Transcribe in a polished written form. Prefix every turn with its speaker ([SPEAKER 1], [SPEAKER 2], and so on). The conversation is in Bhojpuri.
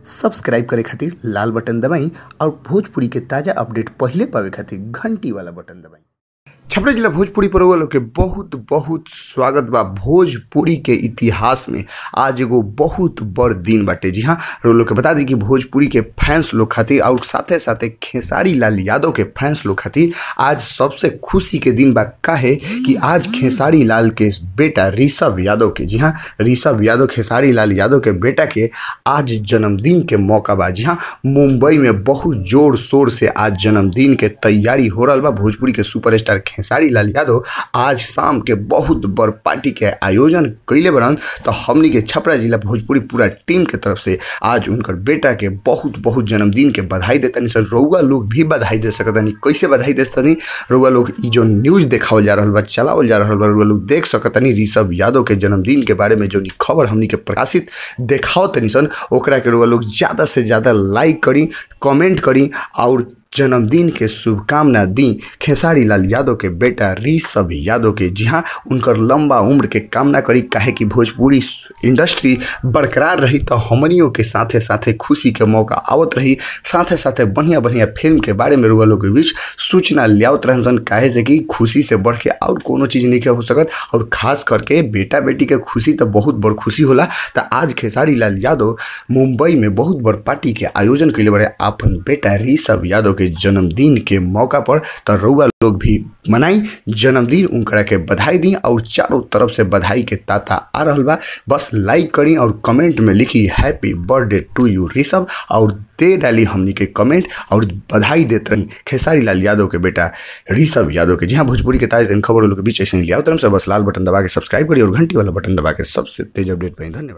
[SPEAKER 1] सब्सक्राइब करे खातिर लाल बटन दबाई और भोजपुरी के ताजा अपडेट पहले पावे खातिर घंटी वाला बटन दबाई।
[SPEAKER 2] छपरा जिला भोजपुरी पर लोग के बहुत बहुत स्वागत बा। भोजपुरी के इतिहास में आज एगो बहुत बड़ दिन बाटे। जी हाँ, लोग के बता दी कि भोजपुरी के फैंस लोग खातिर और साथे साथे खेसारी लाल यादव के फैंस लोग खातिर आज सबसे खुशी के दिन बा। काहे कि आज खेसारी लाल के बेटा ऋषभ यादव के, जी हाँ, ऋषभ यादव खेसारी लाल यादव के बेटा के आज जन्मदिन के मौका बा। जी हाँ, मुंबई में बहुत जोर शोर से आज जन्मदिन के तैयारी हो रहा बा। भोजपुरी के सुपरस्टार खेसारी लाल यादव आज शाम के बहुत बड़ पार्टी के आयोजन कैले बरन। तो हमनी के छपरा जिला भोजपुरी पूरा टीम के तरफ से आज उनकर बेटा के बहुत बहुत जन्मदिन के बधाई देतनी। सर रउआ लोग भी बधाई दे सकतनी। कैसे बधाई देतनी? रउआ लोग ई जो न्यूज देखावल जा रहल बा, चलावल जा रहल बा, रउआ लोग देख सकतनी। ऋषभ यादव के जन्मदिन के बारे में जो खबर हमनी के प्रकाशित देखाओ तनी सन, ओकरा के रउआ लोग ज्यादा से ज्यादा लाइक करी, कमेंट करी और जन्मदिन के शुभकामना दी खेसारी लाल यादव के बेटा ऋषभ यादव के। जी हाँ, उनकर लंबा उम्र के कामना करी। काहे कि भोजपुरी इंडस्ट्री बरकरार रही तो हमनियों के साथे साथे खुशी के मौका आवत रही। साथे साथे बढ़िया बढ़िया फिल्म के बारे में रुआ लोग के बीच सूचना लियावत रहन। काहे से कि खुशी से बढ़ के और कोनो चीज़ नहीं हो सकत। और खास करके बेटा बेटी के खुशी तो बहुत बड़ खुशी होला। तो आज खेसारी लाल यादव मुंबई में बहुत बड़ पार्टी के आयोजन कैले बड़े अपन बेटा ऋषभ यादव के जन्मदिन के मौका पर। तो रउआ लोग भी मनाई जन्मदिन, उनकरा के बधाई दी और चारों तरफ से बधाई के ताता आ रहल बा। बस लाइक करी और कमेंट में लिखी happy birthday to you Rishabh और दे डाली हमनी के कमेंट और बधाई देते रही खेसारी लाल यादव के बेटा ऋषभ यादव के। जी हाँ, भोजपुरी के ताजा खबर लोग के बीच ऐसे लिया तरफ से बस लाल बटन दबा के सब्सक्राइब करिए और घंटी वाला बटन दबा के सबसे तेज अपडेट पाई। धन्यवाद।